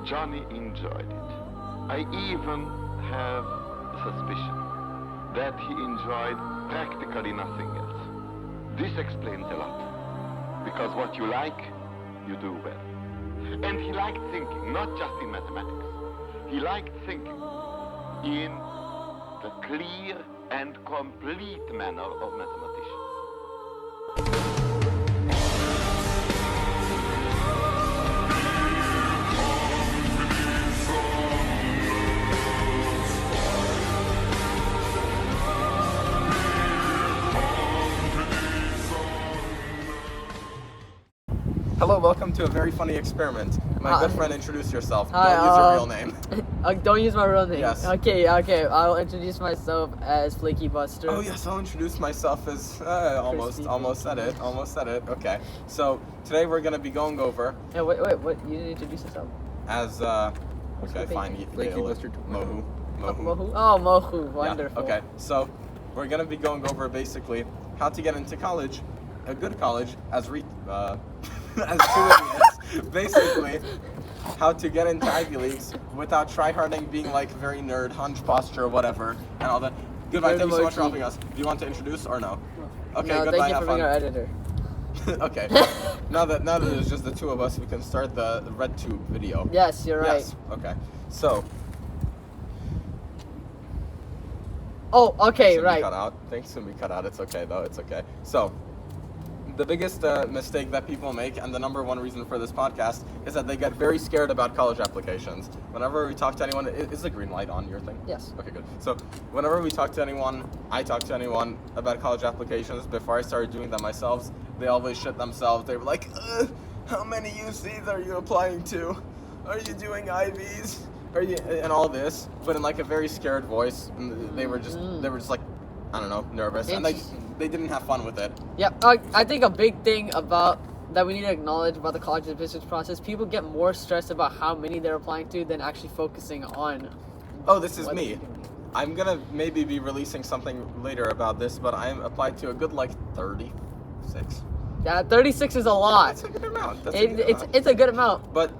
Johnny enjoyed it. I even have a suspicion that he enjoyed practically nothing else. This explains a lot. Because what you like, you do well. And he liked thinking, not just in mathematics. He liked thinking in the clear and complete manner of mathematicians. Hello, welcome to a very funny experiment. My good friend, introduce yourself. Hi, Don't use your real name. Don't use my real name. Yes. Okay. I'll introduce myself as Flaky Buster. Oh yes, I'll introduce myself as almost said it. Okay. So today we're gonna be going over Yeah, wait. What? You didn't introduce yourself. as okay, fine. Flaky Buster. Mohu. Mohu. Oh, Mohu. Wonderful. Yeah, okay. So we're gonna be going over basically how to get into college, a good college, as as two idiots. Basically, how to get into Ivy Leagues without tryharding, being like very nerd, hunch posture, or whatever, and all that. Goodbye. Thank you so much for helping us. Do you want to introduce or no? Okay. No, Goodbye. thank you Have for fun. being our editor. Okay. Now that it's just the two of us, we can start the red tube video. Yes, you're right. Yes. Okay. So. Oh, okay, Should right. be cut out. Things should be cut out. It's okay though. It's okay. So, the biggest mistake that people make, and the number one reason for this podcast, is that they get very scared about college applications. Whenever we talk to anyone, is the green light on your thing? Yes. Okay, good. So, whenever we talk to anyone, I talk to anyone about college applications, before I started doing them myself, they always shit themselves. They were like, how many UCs are you applying to? Are you doing IVs? Are you, and all this, but in like a very scared voice. And they were just like, I don't know, nervous, and they didn't have fun with it. Yeah, I think a big thing about that we need to acknowledge about the college admissions process, people get more stressed about how many they're applying to than actually focusing on. Oh, this is what me. they're doing. I'm gonna maybe be releasing something later about this, but I'm applied to a good like 36. Yeah, 36 is a lot. That's a good amount. It's a good amount. But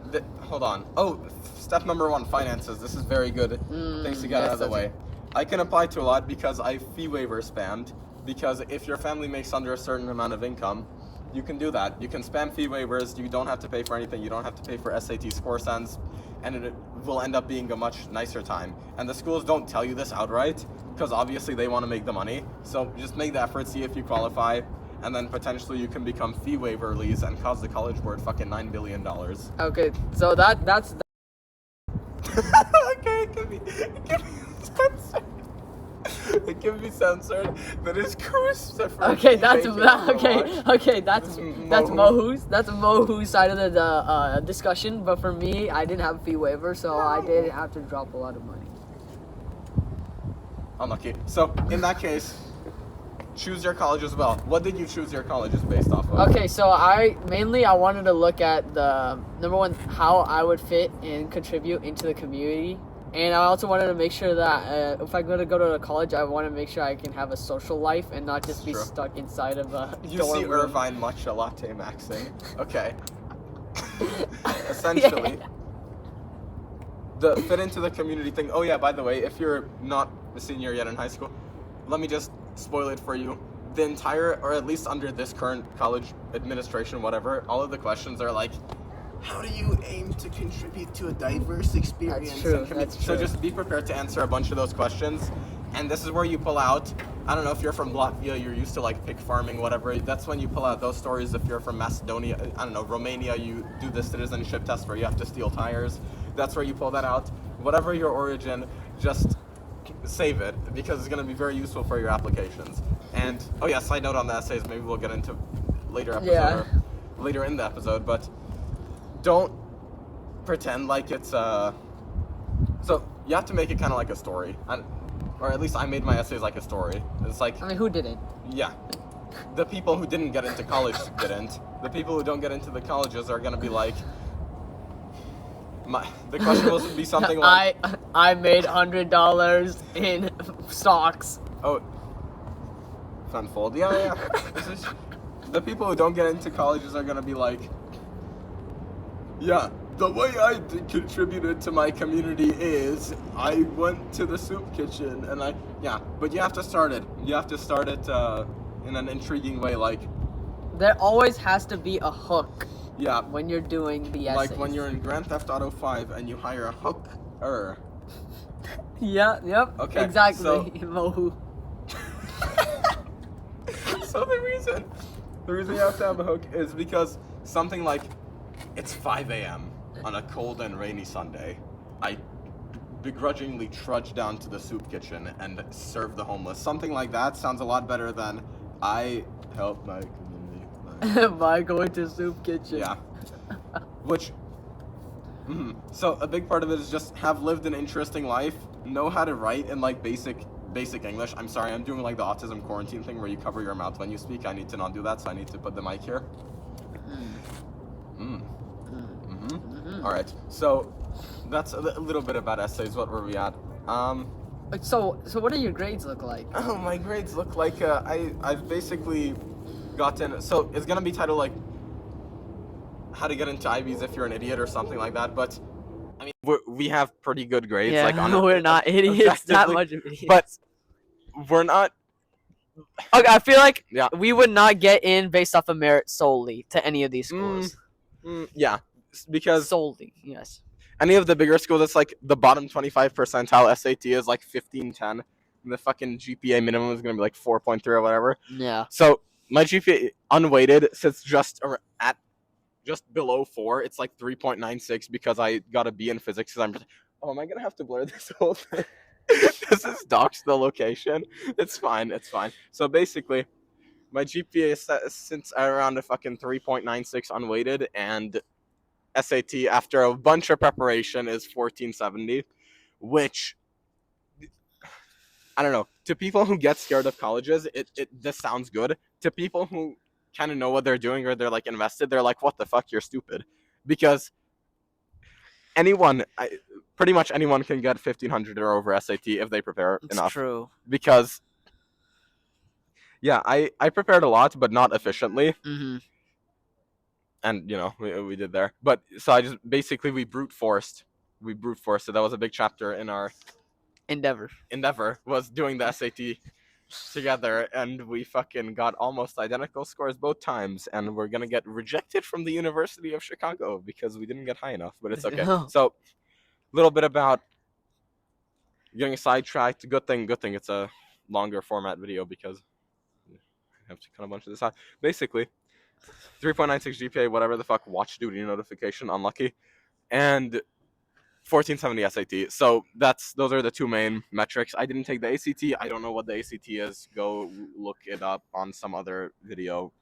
hold on. Oh, step number 1, finances. This is very good. Things to get out of the way. I can apply to a lot because I fee waiver spammed. Because if your family makes under a certain amount of income, you can do that. You can spam fee waivers. You don't have to pay for anything. You don't have to pay for SAT score sends, and it will end up being a much nicer time. And the schools don't tell you this outright because obviously they want to make the money. So just make the effort, see if you qualify, and then potentially you can become fee waiverlies and cause the college board fucking $9 billion. Okay, so that's. Okay, it can be censored. It can be censored. That is Christopher. Okay, that's Mohu's. That's Mohu's side of the discussion. But for me, I didn't have a fee waiver, so I didn't have to drop a lot of money. Unlucky. So in that case, choose your college as well. What did you choose your colleges based off of? Okay, so I wanted to look at the number one, how I would fit and contribute into the community. And I also wanted to make sure that if I'm going to go to a college, I want to make sure I can have a social life and not just be stuck inside of a You dorm see room. Irvine matcha latte maxing. Okay. Essentially, the fit into the community thing. Oh yeah, by the way, if you're not a senior yet in high school, let me just spoil it for you. The entire, or at least under this current college administration, whatever, all of the questions are like, how do you aim to contribute to a diverse experience? That's true. And That's So true. just be prepared to answer a bunch of those questions. And this is where you pull out, I don't know if you're from Latvia, you're used to like pig farming, whatever. That's when you pull out those stories. If you're from Macedonia, I don't know, Romania, you do the citizenship test where you have to steal tires. That's where you pull that out. Whatever your origin, just save it because it's going to be very useful for your applications. And, oh yeah, side note on the essays, maybe we'll get into later episode or later in the episode, but don't pretend like it's so you have to make it kind of like a story, or at least I made my essays like a story. It's like, I mean, who didn't? yeah, the people who didn't get into college didn't. The people who don't get into the colleges are gonna be like, the question will be something like, I made $100 in stocks. oh, Funfold, yeah. This is, the people who don't get into colleges are gonna be like, yeah, the way I contributed to my community is I went to the soup kitchen and but you have to start it. You have to start it in an intriguing way, like There always has to be a hook yeah, when you're doing the essays. like when you're in Grand Theft Auto 5 and you hire a hooker. Yeah, yep. Okay, Exactly. so- Mohu. So the reason you have to have a hook is because something like it's 5 a.m. on a cold and rainy Sunday. I begrudgingly trudge down to the soup kitchen and serve the homeless. Something like that sounds a lot better than I help my community. By going to soup kitchen. Yeah. Which. So a big part of it is just have lived an interesting life, know how to write in like basic English. I'm sorry, I'm doing like the autism quarantine thing where you cover your mouth when you speak. I need to not do that, so I need to put the mic here. All right. So that's a little bit about essays. What were we at? So what do your grades look like? Oh, my grades look like I've basically gotten. So it's gonna be titled like how to get into Ivies if you're an idiot or something like that. But I mean, we have pretty good grades. Yeah, like we're not idiots. That objectively, much of idiots. but we're not. Okay, I feel like Yeah. we would not get in based off of merit solely to any of these schools. Yeah, because Solely, yes. any of the bigger schools, it's like the bottom 25 percentile SAT is like 1510, and the fucking GPA minimum is gonna be like 4.3 or whatever. Yeah. So my GPA unweighted sits just below 4. It's like 3.96 because I got a B in physics. Because am I gonna have to blur this whole thing? This is docs the location. It's fine. So basically, my GPA since around a fucking 3.96 unweighted, and SAT after a bunch of preparation is 1470, which I don't know. To people who get scared of colleges, this sounds good. To people who kind of know what they're doing or they're like invested, they're like, what the fuck, you're stupid. Because pretty much anyone can get 1500 or over SAT if they prepare enough. It's true. Because yeah, I prepared a lot, but not efficiently. Mm-hmm. And you know, we did there. But so I just basically we brute forced it. That was a big chapter in our endeavor was doing the SAT together, and we fucking got almost identical scores both times, and we're gonna get rejected from the University of Chicago because we didn't get high enough, but it's okay. So a little bit about getting sidetracked. Good thing it's a longer format video because I have to cut a bunch of this out. Basically 3.96 GPA, whatever the fuck, watch duty notification, unlucky, and 1470 SAT. So those are the two main metrics. I didn't take the ACT. I don't know what the ACT is. Go look it up on some other video.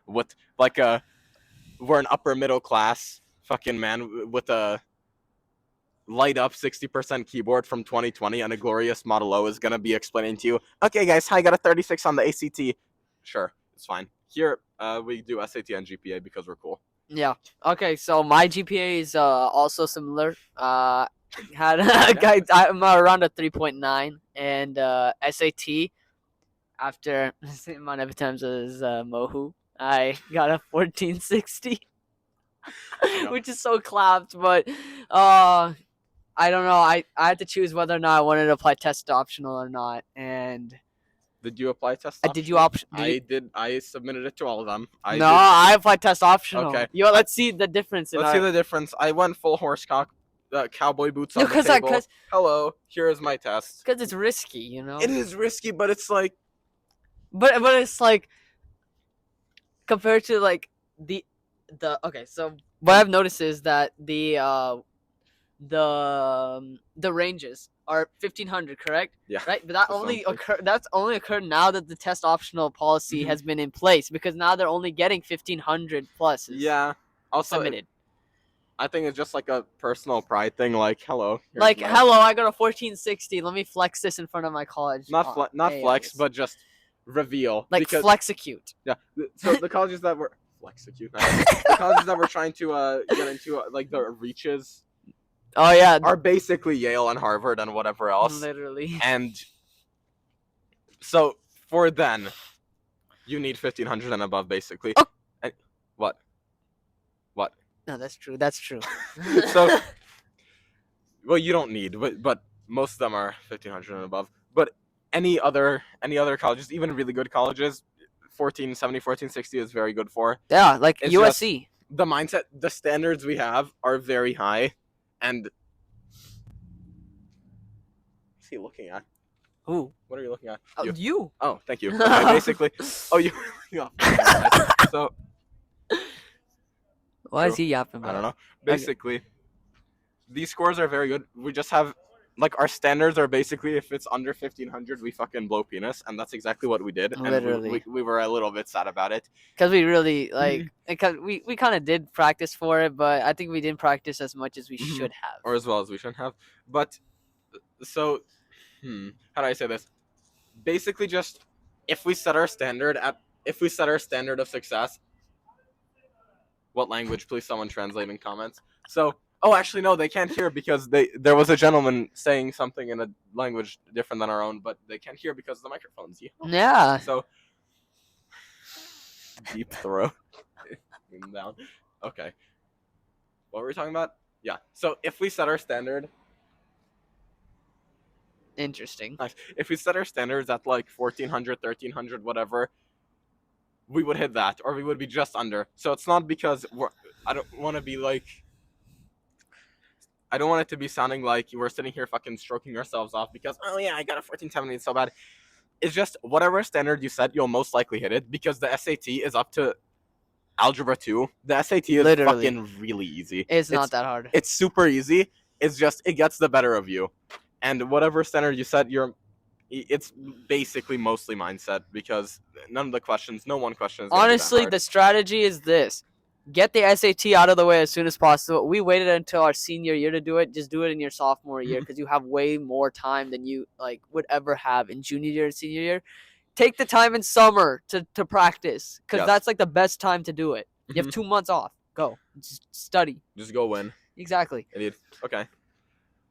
What we're an upper middle class fucking man with a light up 60% keyboard from 2020 and a glorious Model O is gonna be explaining to you. Okay, guys, I got a 36 on the ACT. Sure, it's fine. Here, we do SAT and GPA because we're cool. Yeah. Okay, so my GPA is also similar. I'm around a 3.9, and SAT after the same amount of times as Mohu, I got a 1460, which is so clapped. But I don't know. I had to choose whether or not I wanted to apply test optional or not, and. Did you apply test optional? Did you option? I did. I submitted it to all of them. I applied test optional. Okay. Yo, let's see the difference. Let's see the difference. I went full horsecock, cowboy boots on the table. Hello, here is my test. Because it's risky, you know. It is risky, but it's like. But it's like compared to like the okay. So what I've noticed is that the ranges are 1500, correct? Yeah. Right, but that's only occurred now that the test optional policy has been in place, because now they're only getting 1500 plus. Yeah. Also, submitted. I think it's just like a personal pride thing. Like, hello. Hello, I got a 1460. Let me flex this in front of my college. Not flex, but just reveal. Like flexecute. Yeah. So the colleges that were flexecute. The colleges that we're trying to get into, like the reaches. Oh yeah, are basically Yale and Harvard and whatever else. Literally. And so for then, you need 1500 and above, basically. Oh. And, what? No, that's true. That's true. So, well, you don't need, but most of them are 1500 and above. But any other colleges, even really good colleges, 1470, 1460 is very good for. Yeah, like It's USC. The mindset, the standards we have are very high, and what's he looking at? Who? What are you looking at? Oh, you. Oh, thank you. Okay, basically, oh, you. So Why true. is he yapping? I don't know. Okay. Basically, these scores are very good. We just have like our standards are basically if it's under 1500, we fucking blow penis, and that's exactly what we did. Literally. And we were a little bit sad about it. Because we really because we kind of did practice for it, but I think we didn't practice as much as we should have, or as well as we should have. But so, how do I say this? Basically, just if we set our standard of success. What language? Please, someone translate in comments. So, oh, actually, no, they can't hear because there was a gentleman saying something in a language different than our own, but they can't hear because of the microphones. Yeah. So, deep throat. Down. Okay. What were we talking about? Yeah. So if we set our standard. Interesting. Nice. If we set our standards at like 1400, 1300, whatever, we would hit that, or we would be just under. So it's not because I don't want to be like. I don't want it to be sounding like we're sitting here fucking stroking ourselves off because, oh yeah, I got a 1470, it's so bad. It's just whatever standard you set, you'll most likely hit it because the SAT is up to Algebra 2. The SAT is fucking really easy. It's not that hard. It's super easy. It's just, it gets the better of you. And whatever standard you set, it's basically mostly mindset because no one question is honestly, the strategy is this. Get the SAT out of the way as soon as possible. We waited until our senior year to do it. Just do it in your sophomore year because you have way more time than you would ever have in junior year and senior year. Take the time in summer to practice because that's like the best time to do it. You have 2 months off. Go. Just study. Just go win. Exactly. Idiot. Okay.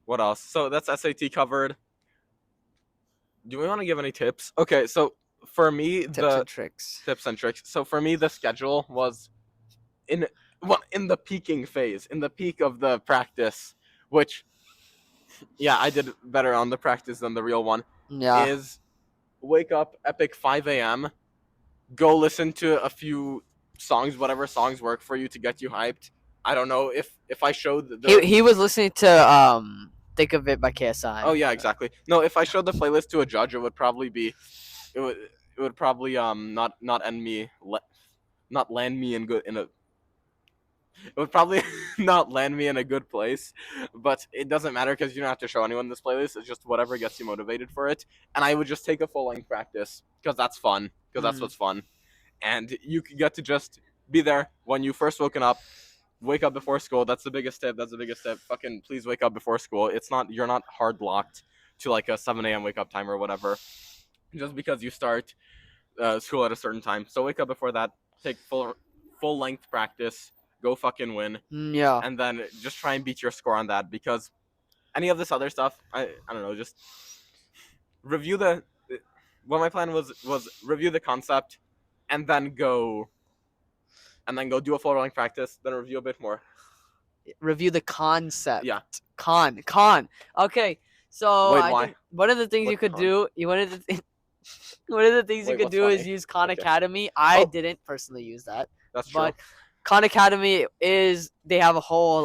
What else? So that's SAT covered. Do we want to give any tips? Okay, so for me, tips and tricks. So for me, the schedule was in the peaking phase, in the peak of the practice, which, yeah, I did better on the practice than the real one. Yeah. Is wake up epic 5 a.m., go listen to a few songs, whatever songs work for you to get you hyped. I don't know if I showed he was listening to Think of It by KSI. Oh yeah, exactly. No, if I showed the playlist to a judge, it would probably be it would probably not end me not land me in good in a it would probably not land me in a good place, but it doesn't matter because you don't have to show anyone this playlist. It's just whatever gets you motivated for it. And I would just take a full-length practice because that's fun, because that's what's fun. And you get to just be there when you first woken up, wake up before school. That's the biggest tip. Fucking please wake up before school. You're not hard locked to like a 7 a.m. wake up time or whatever, just because you start school at a certain time. So wake up before that, take full-length practice. Go fucking win. Yeah. And then just try and beat your score on that because any of this other stuff, I don't know, just review what my plan was review the concept and then go do a full rolling practice, then review a bit more. Review the concept. Yeah. Con. Okay. So wait, why? One of the things you could do, one of the things you could do is use Khan Academy. I didn't personally use that. That's true. But Khan Academy they have a whole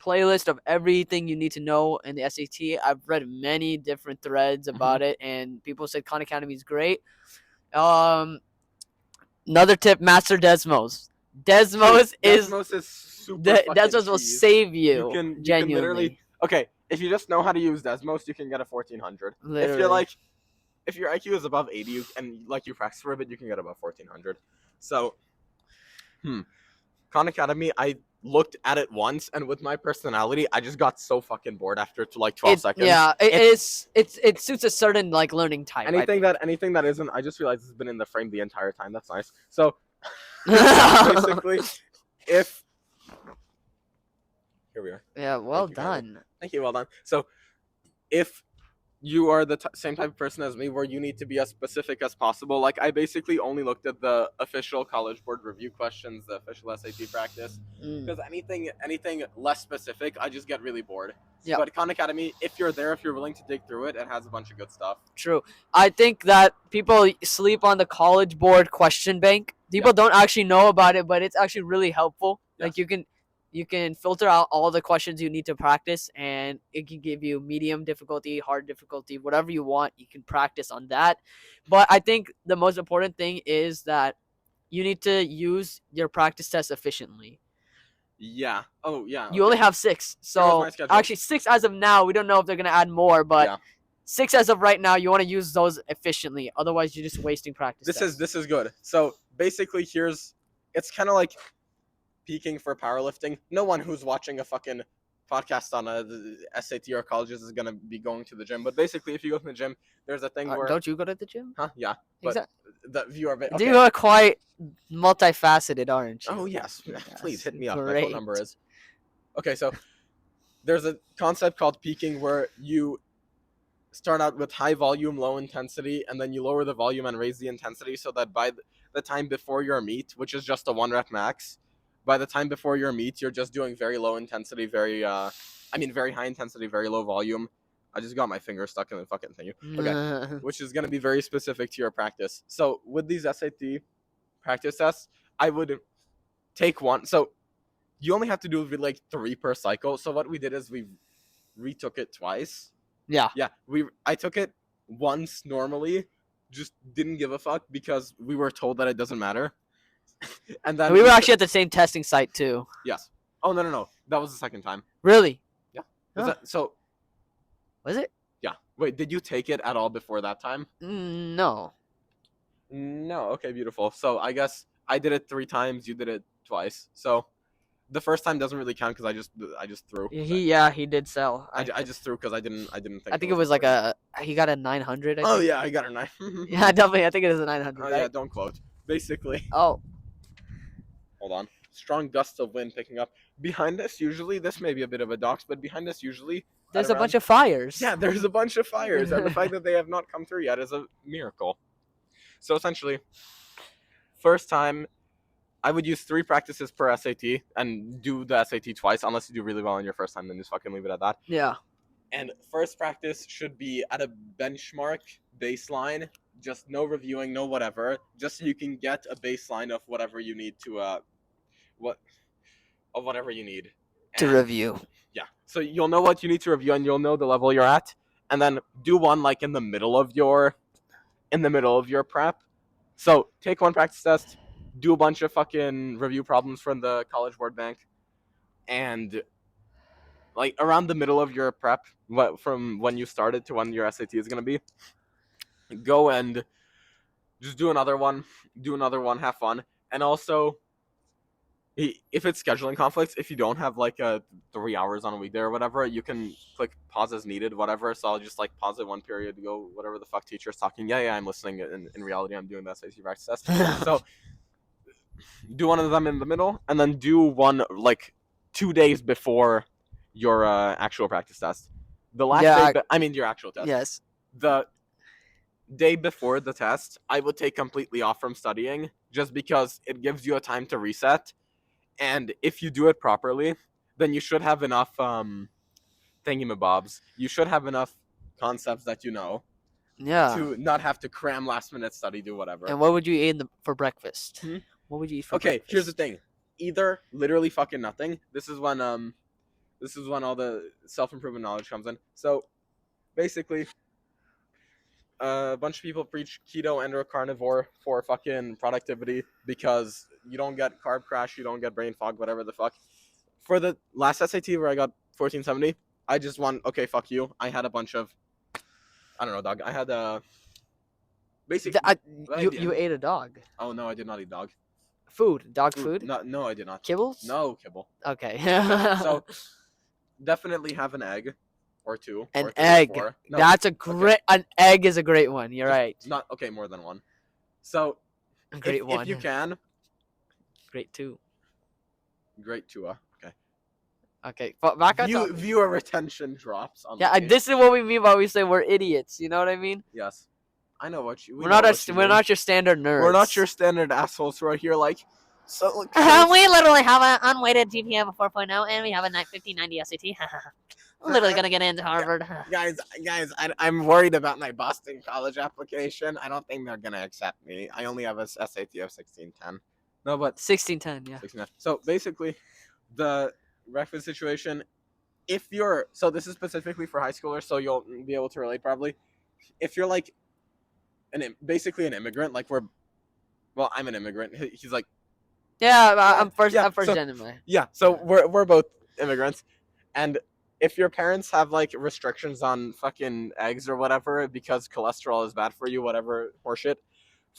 playlist of everything you need to know in the SAT. I've read many different threads about it, and people said Khan Academy is great. Another tip: Master Desmos. Desmos is super. Desmos will save you. You can literally. Okay, if you just know how to use Desmos, you can get a 1400. Literally. If your IQ is above 80 and you practice for a bit, you can get above 1400. So, Khan Academy, I looked at it once, and with my personality, I just got so fucking bored after 12 seconds. Yeah, it suits a certain learning type. Anything that isn't, I just realized it's been in the frame the entire time. That's nice. So basically, here we are. Yeah, well done. Thank you, well done. So if you are the same type of person as me where you need to be as specific as possible. Like, I basically only looked at the official College Board review questions, the official SAT practice, because anything less specific, I just get really bored. Yeah. But Khan Academy, if you're willing to dig through it, it has a bunch of good stuff. True. I think that people sleep on the College Board question bank. People don't actually know about it, but it's actually really helpful. Like you can filter out all the questions you need to practice, and it can give you medium difficulty, hard difficulty, whatever you want. You can practice on that. But I think the most important thing is that you need to use your practice test efficiently. Yeah. Oh, yeah. You only have 6. So my schedule. actually 6 as of now. We don't know if they're going to add more, but Yeah. 6 as of right now, you want to use those efficiently. Otherwise, you're just wasting practice. This is good. So basically, it's kind of like peaking for powerlifting. No one who's watching a fucking podcast on a SAT or colleges is gonna be going to the gym. But basically, if you go to the gym, there's a thing where don't you go to the gym? Huh? Yeah. But Exactly. the viewer. Okay. You are quite multifaceted, aren't you? Oh yes. Please hit me up. My Great. phone number is. Okay, so there's a concept called peaking where you start out with high volume, low intensity, and then you lower the volume and raise the intensity so that by the time before your meet, which is just a 1 rep max, by the time before your meet, you're just doing very low intensity, very high intensity, very low volume. I just got my finger stuck in the fucking thing. Okay, which is going to be very specific to your practice. So with these SAT practice tests, I would take one. So you only have to do like 3 per cycle. So what we did is we retook it twice. Yeah. Yeah, I took it once normally, just didn't give a fuck because we were told that it doesn't matter. And then we were actually at the same testing site too. Yes. Oh no. That was the second time. Really? Yeah. Huh. Was it? Yeah. Wait, did you take it at all before that time? No. No. Okay, beautiful. So I guess I did it 3 times, you did it twice. So the first time doesn't really count because I just threw. He did sell. I just threw because I didn't think. I think it was like he got a 900. Oh yeah, I got a 9. Yeah, definitely. I think it is a 900. Oh right? yeah, don't quote. Basically. Oh. Hold on. Strong gusts of wind picking up behind us. Usually, this may be a bit of a dox, but behind us usually there's a bunch of fires. Yeah, there's a bunch of fires, and the fact that they have not come through yet is a miracle. So essentially, first time, I would use 3 practices per SAT and do the SAT twice, unless you do really well on your first time, then just fucking leave it at that. Yeah. And first practice should be at a benchmark baseline, just no reviewing, no whatever, just so you can get a baseline of whatever you need to whatever you need to review. Yeah. So you'll know what you need to review and you'll know the level you're at, and then do one like in the middle of your prep. So take 1 practice test, do a bunch of fucking review problems from the College Board bank, and like around the middle of your prep, from when you started to when your SAT is gonna be, go and just do another one, have fun. And also, if it's scheduling conflicts, if you don't have like 3 hours on a weekday or whatever, you can click pause as needed, whatever. So I'll just like pause it 1 period to go whatever the fuck teacher's talking. Yeah, I'm listening. In reality, I'm doing the SAT practice test. So do one of them in the middle, and then do one like 2 days before your actual practice test. The last day, your actual test. Yes. The day before the test, I would take completely off from studying just because it gives you a time to reset. And if you do it properly, then you should have enough thingamabobs. You should have enough concepts that you know. Yeah. To not have to cram last minute study, do whatever. And what would you eat for breakfast? What would you eat for breakfast? Okay, here's the thing. Either literally fucking nothing. This is when all the self-improvement knowledge comes in. So basically, a bunch of people preach keto and or carnivore for fucking productivity because you don't get carb crash, you don't get brain fog, whatever the fuck. For the last SAT where I got 1470, I just won. Okay, fuck you. I had a bunch of, I don't know, dog. I had basically. You ate a dog. Oh no, I did not eat dog. Dog food? No, I did not. Kibbles? No kibble. Okay. So definitely have an egg. Or 2. An or 3 egg. or 4. No, that's a great. Okay. An egg is a great one. You're right. Not okay. More than 1. So a great one. If you can. Great 2. Great 2. Okay. Okay, but back on topic. Viewer retention drops on Yeah, the page. this is what we mean by we say we're idiots. You know what I mean? Yes. I know what you. We're not your standard nerds. We're not your standard assholes who are here like. So We literally have an unweighted GPA of 4.0, and we have a 1590 SAT. I'm literally gonna get into Harvard. guys, I'm worried about my Boston College application. I don't think they're gonna accept me. I only have a SAT of 1610. No, but 1610. Yeah. 1610. So basically, the breakfast situation. If you're this is specifically for high schoolers, so you'll be able to relate probably. If you're like basically an immigrant, like I'm an immigrant. He's like. Yeah, I'm first. Yeah, I'm first so- gen anyway. Yeah, so we're both immigrants, and if your parents have like restrictions on fucking eggs or whatever because cholesterol is bad for you, whatever horseshit,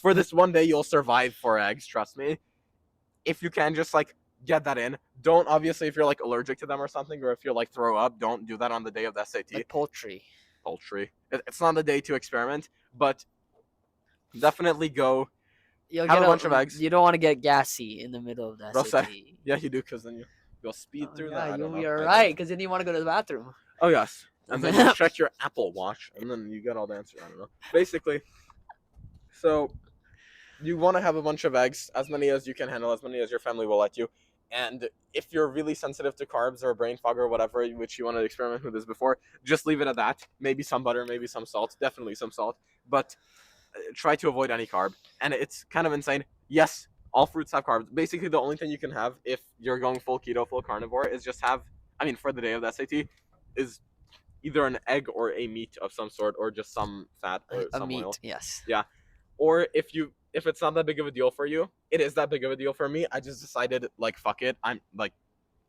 for this one day you'll survive 4 eggs. Trust me. If you can just like get that in, don't obviously if you're like allergic to them or something, or if you're like throw up, don't do that on the day of the SAT. Like poultry. It's not the day to experiment, but definitely go. You'll Have get a bunch of eggs. You don't want to get gassy in the middle of that. They'll SAT. Yeah, you do, because then you'll speed through that. I don't know. You're I right, don't- because then you want to go to the bathroom. Oh yes, and then you check your Apple Watch, and then you get all the answers. I don't know. Basically, so you want to have a bunch of eggs, as many as you can handle, as many as your family will let you. And if you're really sensitive to carbs or brain fog or whatever, which you want to experiment with this before, just leave it at that. Maybe some butter, maybe some salt, definitely some salt, but try to avoid any carb. And it's kind of insane. Yes, all fruits have carbs. Basically, the only thing you can have if you're going full keto, full carnivore, is just have, for the day of the SAT, is either an egg or a meat of some sort, or just some fat or A some meat, oil. yes. Or if it's not that big of a deal for you, it is that big of a deal for me. I just decided, like, fuck it. I'm like,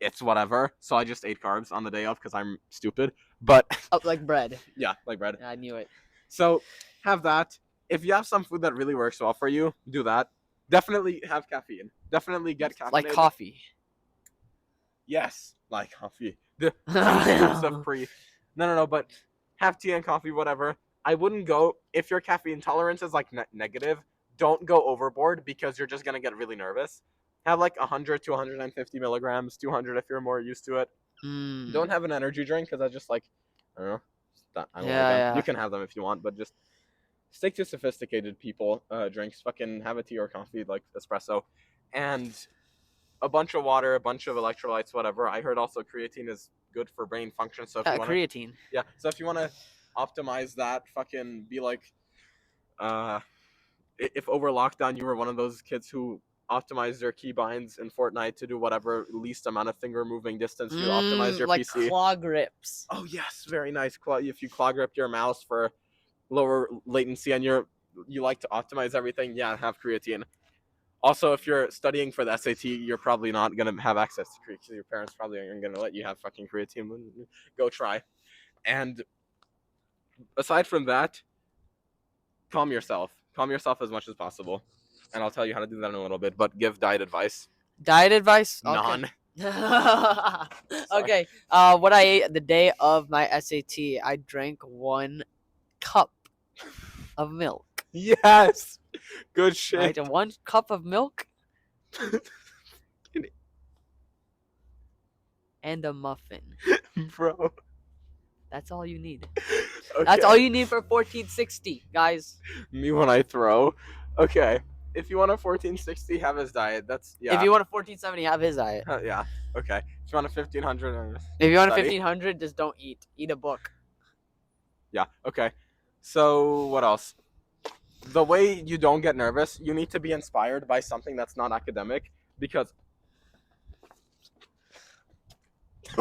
it's whatever. So I just ate carbs on the day of because I'm stupid. But Oh, like bread. yeah, like bread. I knew it. So have that. If you have some food that really works well for you, do that. Definitely have caffeine. Definitely get caffeine. Like coffee. Yes, like coffee. The scoops of pre. No, but have tea and coffee, whatever. I wouldn't go, if your caffeine tolerance is like negative, don't go overboard because you're just going to get really nervous. Have like 100 to 150 milligrams, 200 if you're more used to it. Mm. Don't have an energy drink because I just like, I don't know. I don't like them. Yeah. You can have them if you want, but just stick to sophisticated people drinks. Fucking have a tea or coffee, like espresso. And a bunch of water, a bunch of electrolytes, whatever. I heard also creatine is good for brain function. So if you want Creatine. yeah, so if you want to optimize that, fucking be like, if over lockdown you were one of those kids who optimized their keybinds in Fortnite to do whatever least amount of finger moving distance, you optimize your like PC. claw grips. Oh yes, very nice. If you claw grip your mouse for lower latency and you like to optimize everything, yeah, have creatine. Also, if you're studying for the SAT, you're probably not gonna have access to creatine. Your parents probably aren't gonna let you have fucking creatine. Go try. And aside from that, calm yourself as much as possible, and I'll tell you how to do that in a little bit. But give diet advice. Diet advice? Okay. None. Okay. What I ate the day of my SAT, I drank 1 cup of milk. Yes. Good I shit. ate 1 cup of milk and a muffin. Bro. That's all you need. Okay. That's all you need for 1460, guys. Me when I throw. Okay. If you want a 1460, have his diet. That's yeah. If you want a 1470, have his diet. Yeah. Okay. If you want a 1500, If you want a Study. 1500, just don't eat. Eat a book. yeah. Okay. So what else? The way you don't get nervous, you need to be inspired by something that's not academic, because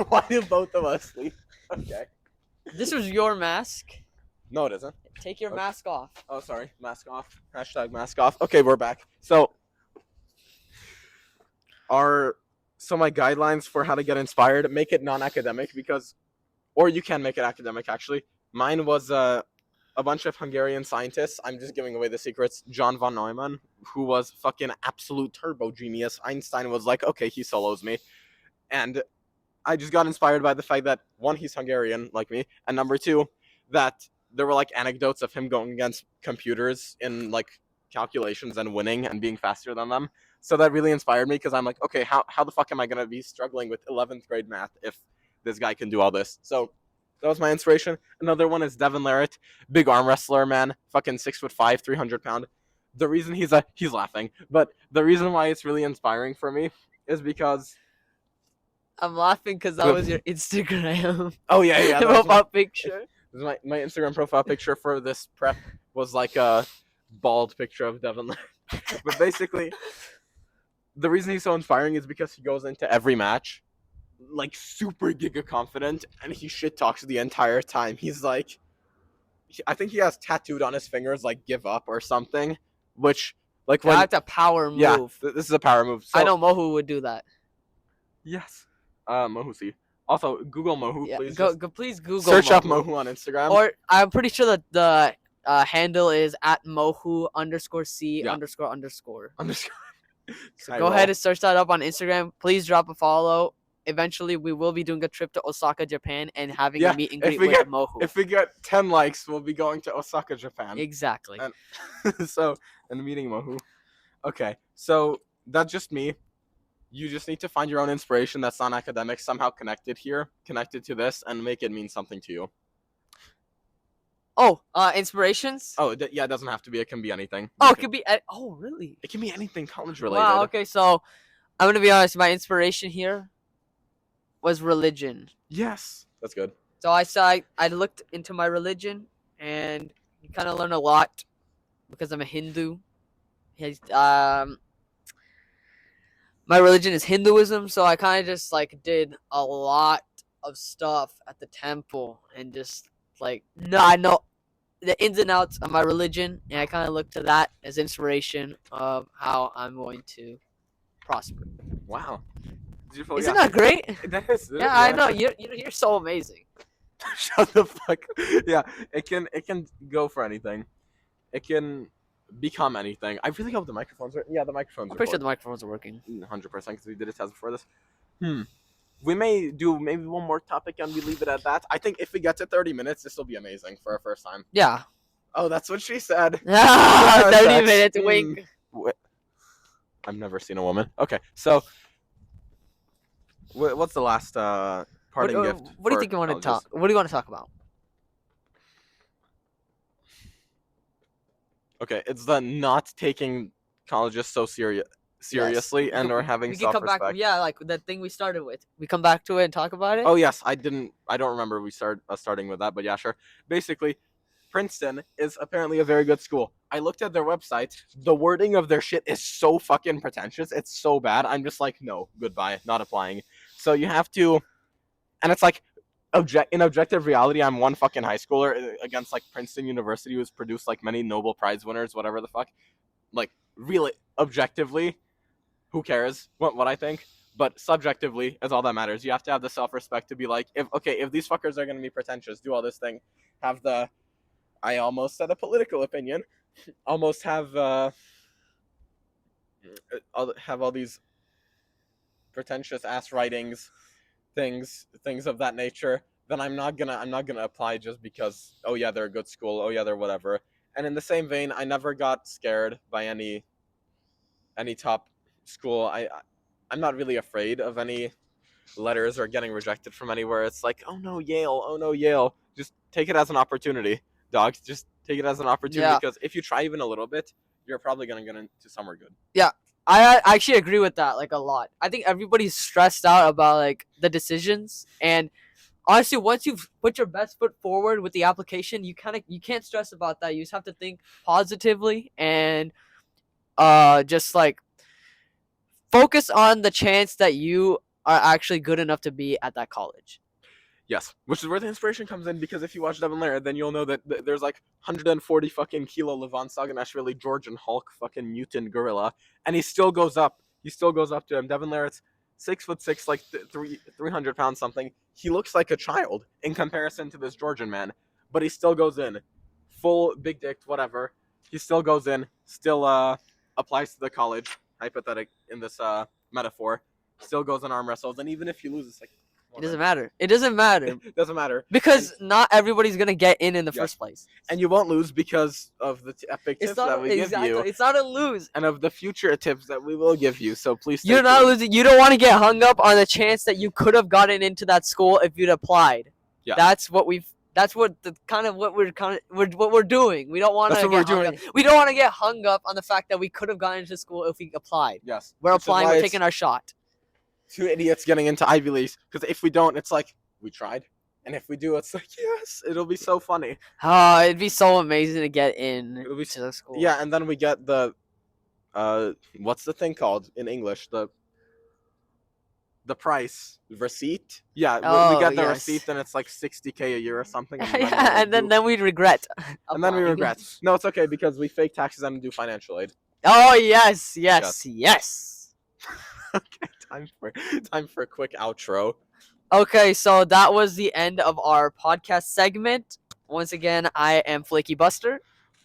why do both of us sleep? Okay. This was your mask. No, it isn't. Take your Okay. mask off. Oh, sorry. Mask off. Hashtag mask off. Okay, we're back. So my guidelines for how to get inspired, make it non-academic, or you can make it academic actually. Mine was a bunch of Hungarian scientists. I'm just giving away the secrets. John von Neumann, who was fucking absolute turbo genius. Einstein was like, okay, he solos me. And I just got inspired by the fact that, one, he's Hungarian like me, and number two, that there were like anecdotes of him going against computers in like calculations and winning and being faster than them. So that really inspired me because I'm like, okay, how the fuck am I gonna be struggling with 11th grade math if this guy can do all this? So that was my inspiration. Another one is Devin Larratt, big arm wrestler, man, fucking 6'5", 300 pound. The reason he's laughing, but the reason why it's really inspiring for me is because I'm laughing because that was your Instagram oh yeah profile picture. my Instagram profile picture for this prep was like a bald picture of Devin Larratt. But basically, the reason he's so inspiring is because he goes into every match like super giga confident and he shit talks the entire time. He's like, I think he has tattooed on his fingers like "give up" or something, which like when That's a power move. yeah, this is a power move. So, I know Mohu would do that. yes, Mohusi. Also, Google Mohu, Yeah, please. please Google Search up Mohu. Mohu on Instagram. Or I'm pretty sure that the handle is at Mohu_C___. So go ahead and search that up on Instagram. Please drop a follow. Eventually, we will be doing a trip to Osaka, Japan, and having a meet and greet with Mohu. If we get 10 likes, we'll be going to Osaka, Japan. Exactly. And meeting Mohu. Okay, so that's just me. You just need to find your own inspiration that's non-academic, somehow connected to this, and make it mean something to you. Oh, inspirations? Oh, yeah, it doesn't have to be. It can be anything. Oh, it could be. Oh, really? It can be anything college related. Wow. Okay, so I'm gonna be honest. My inspiration here was religion. Yes, that's good. So I looked into my religion, and you kind of learn a lot because I'm a Hindu. My religion is Hinduism, so I kind of just like did a lot of stuff at the temple and just like I know the ins and outs of my religion, and I kind of look to that as inspiration of how I'm going to prosper. Wow. Isn't that great? That is. Yeah, I know. You're so amazing. Shut the fuck. Yeah, it can go for anything. It can become anything. I really hope the microphones are. Yeah, the microphones. I'm pretty sure the microphones are working. 100% because we did a test before this. We may do maybe one more topic and we leave it at that. I think if we get to 30 minutes, this will be amazing for our first time. Yeah. Oh, that's what she said. 30 minutes, wink. I've never seen a woman. Okay, so what's the last parting gift? What do you think you want to talk? What do you want to talk about? Okay, it's the not taking colleges so seriously and or having self-respect. Back, yeah, like that thing we started with. We come back to it and talk about it. Oh yes, I don't remember we starting with that, but yeah, sure. Basically, Princeton is apparently a very good school. I looked at their website. The wording of their shit is so fucking pretentious. It's so bad. I'm just like, no, goodbye, not applying. So you have to, and it's like, in objective reality, I'm one fucking high schooler against like Princeton University, who's produced like many Nobel Prize winners, whatever the fuck. Like, really, objectively, who cares what I think? But subjectively is all that matters. You have to have the self-respect to be like, if these fuckers are gonna be pretentious, do all this thing, have the, I almost said a political opinion, almost have all these pretentious ass writings, things of that nature, then I'm not gonna apply just because, oh yeah, they're a good school, oh yeah, they're whatever. And in the same vein, I never got scared by any top school. I'm not really afraid of any letters or getting rejected from anywhere. It's like, oh no, Yale. Just take it as an opportunity, dog. Just take it as an opportunity, because if you try even a little bit, you're probably gonna get into somewhere good. Yeah. I actually agree with that, like, a lot. I think everybody's stressed out about like the decisions, and honestly, once you've put your best foot forward with the application, you can't stress about that. You just have to think positively and just like focus on the chance that you are actually good enough to be at that college. Yes, which is where the inspiration comes in, because if you watch Devin Larratt, then you'll know that there's like 140 fucking kilo Levon Saganashvili, Georgian Hulk, fucking mutant gorilla, and he still goes up. He still goes up to him. Devin Larratt's 6'6", like 300 pounds something. He looks like a child in comparison to this Georgian man, but he still goes in, full big dick, whatever. He still goes in, still applies to the college, hypothetic in this metaphor, still goes in arm wrestles, and even if he loses, like, It doesn't matter. It doesn't matter Doesn't matter. because not everybody's gonna get in the Yes. first place. And you won't lose because of the epic tips It's not that we exactly. give you, It's not a lose. and of the future tips that we will give you. So please. Stay You're not tuned. losing. You don't want to get hung up on the chance that you could have gotten into that school if you'd applied. Yeah. That's what we're doing. We don't want That's to what we're get hung doing. up. We don't want to get hung up on the fact that we could have gotten into school if we applied. Yes. We're Which is applying. why We're it's taking our shot. 2 idiots getting into Ivy Leagues. Because if we don't, it's like we tried, and if we do, it's like yes, it'll be so funny. It'd be so amazing to get in It'll be to the school. Yeah, and then we get the, what's the thing called in English? The price receipt. Yeah, we get the yes. receipt, and it's like $60K a year or something. Yeah, and then we'd regret. and then we applying. regret. No, it's okay because we fake taxes and do financial aid. Oh yes. Okay, time for a quick outro. Okay, so that was the end of our podcast segment. Once again, I am Flaky Buster.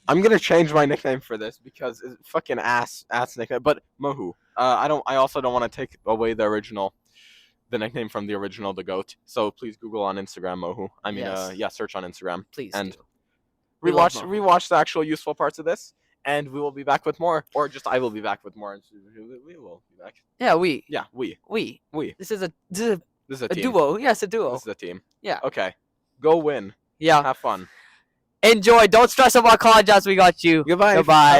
I'm gonna change my nickname for this because it's fucking ass nickname. But Mohu. I also don't want to take away the nickname from the original, the goat. So please Google on Instagram Mohu. I mean, Yes. search on Instagram. Please And do. We love rewatch the actual useful parts of this, and we will be back with more, or just I will be back with more. We will be back. Yeah, we. Yeah, we. This is a This is a team. duo. Yes, a duo. This is a team. Yeah. Okay. Go win. Yeah. Have fun. Enjoy. Don't stress about college as we got you. Goodbye. Goodbye.